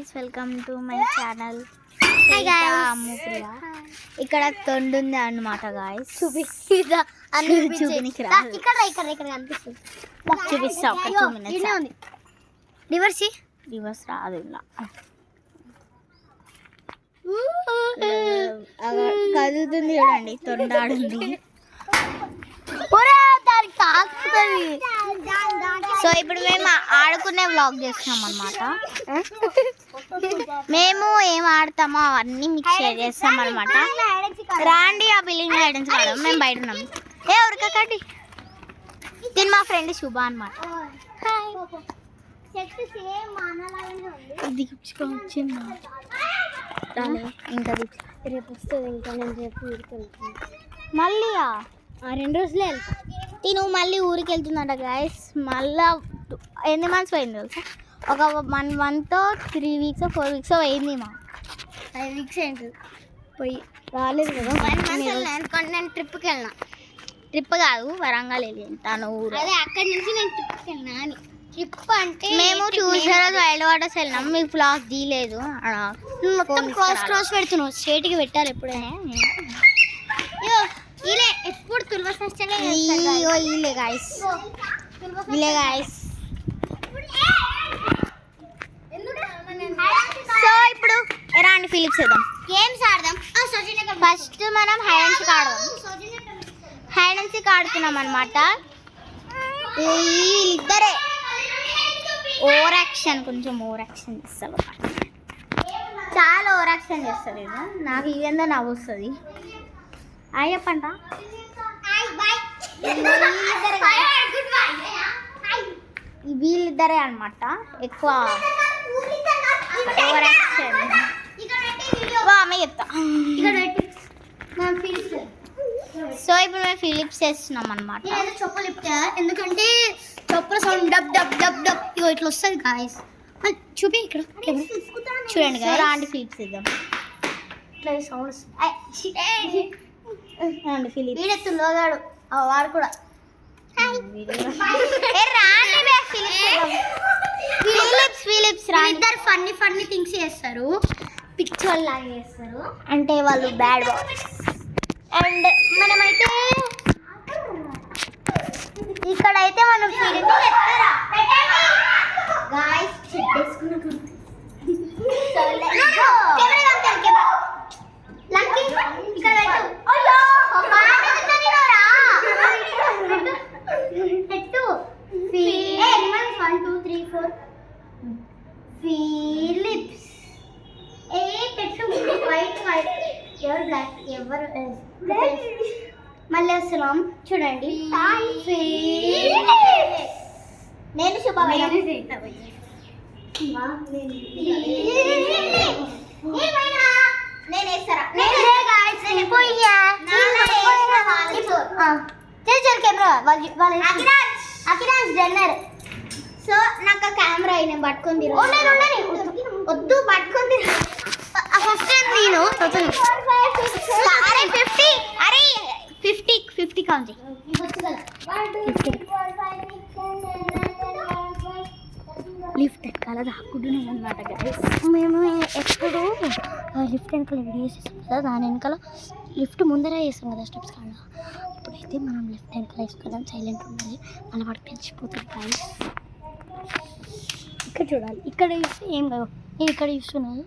Guys, welcome to my channel. ఇక్కడ తొండు ఉంది అన్నమాట గాయ్స్. చూపిస్తా ఒక 2 minutes. రివర్స్ రాదు ఇలా కదులుతుంది చూడండి, తొండాడుంది. సో ఇప్పుడు మేము ఆడుకునే వ్లాగ్ చేస్తున్నాం అన్నమాట. మేము ఏం ఆడతామో అవన్నీ మీకు షేర్ చేస్తాం అన్నమాట. రాండి ఆ బిల్డింగ్ హైడెన్స్ ఆడదాం. మేము బయట ఉన్నాం. ఉరకకండి. దీని మా ఫ్రెండ్ శుభ అన్నమాట. ఇది వచ్చింది ఇంకా రేపు వస్తుంది. ఇంకా నేను రేపు ఊరికి వెళ్తాను. మళ్ళీ 2 రోజులే వెళ్తా. తిను మళ్ళీ ఊరికి వెళ్తుందట గాయస్. మళ్ళీ ఎన్ని మంత్స్ పోయింది తెలుసా? ఒక 1 month 3 weeks 4 weeks అయింది. 5 weeks ఏంటి పోయి రాలేదు కదా. 1 month నేను ట్రిప్కి వెళ్ళినా. ట్రిప్ కాదు, వరంగల్ వెళ్ళాను తను ఊరు. అదే అక్కడి నుంచి నేను ట్రిప్కి వెళ్ళినా అని. ట్రిప్ అంటే మేము చూసారా వైల్డ్ వాటర్స్ వెళ్ళినాం. మీకు ఫ్లాగ్ తీయలేదు. మొత్తం క్రాస్ పెడుతున్నావు. స్ట్రేట్గా పెట్టాలి ఎప్పుడైనా. ఇలే ఎప్పుడు తుల్వ ఫెస్టివల్ ఇలే గాయ్స్. సో ఇప్పుడు ఎరాండి ఫిలిప్స్ వేద్దాం. గేమ్స్ ఆడదాం. ఫస్ట్ మనం హైడ్ అండ్ సీక్ ఆడదాం. హైడ్ అండ్ సీక్ ఆడుతున్నాం అనమాట. వీళ్ళిద్దరే ఓవర్ యాక్షన్, కొంచెం ఓవర్ యాక్షన్ చేస్తారు. చాలా ఓవర్ యాక్షన్ చేస్తారు. నాకు ఇవేందో నవ్వు వస్తుంది. అయ్యి చెప్పంట. వీళ్ళిద్దరే అనమాట ఎక్కువ ఓవర్ యాక్షన్. ఆమె చెప్తా. సో ఇప్పుడు మేము ఫిలిప్స్ వేస్తున్నాం అనమాట. చెప్పులు ఇప్పుతా, ఎందుకంటే చెప్పుల sound dub dub dub dub ఇట్లా వస్తుంది గాయస్. చూపి ఇక్కడ చూడండి గాయస్. రాండి ఫిలిప్స్ ఇద్దాం. ఇట్లా సౌండ్ వస్తుంది. వీడెత్తులోగాడు వాడు కూడా. ఇద్దరు ఫన్నీ ఫన్నీ థింగ్స్ చేస్తారు. పిక్చర్ లాగా చేస్తారు. అంటే వాళ్ళు బ్యాడ్ బాయ్స్. అండ్ మనమైతే ఇక్కడైతే మనం ఫీలింగ్ గాయ్స్ ఫిలిప్స్ ఎవరు బ్లాక్ ఎవరు మళ్ళీ వస్తున్నాం చూడండి. నేను శుభ నేను వేస్తారా? అఖిరాజ్ జన్నర్. సో నాకు కెమెరా నేను పట్టుకుంది. వద్దు పట్టుకుంది. ఫస్ట్ నేను 50 కౌంట్. లిఫ్ట్ ఎక్కాల దాక్కుంటున్నాం అనమాట గైస్. మేము ఎప్పుడు లిఫ్ట్ వెనకాల వీడియోస్ వేస్తాం కదా, దాని వెనకాల లిఫ్ట్ ముందర వేస్తాం కదా స్టెప్స్ కాడ. ఇప్పుడైతే మనం లిఫ్ట్ వెనకాల వేసుకోవడం సైలెంట్ ఉండాలి. మళ్ళీ వాడికి తెలిసిపోతుంది గైస్. ఇక్కడ చూడాలి. ఇక్కడ చూస్తే ఏం కాదు. నేను ఇక్కడ చూస్తున్నాను.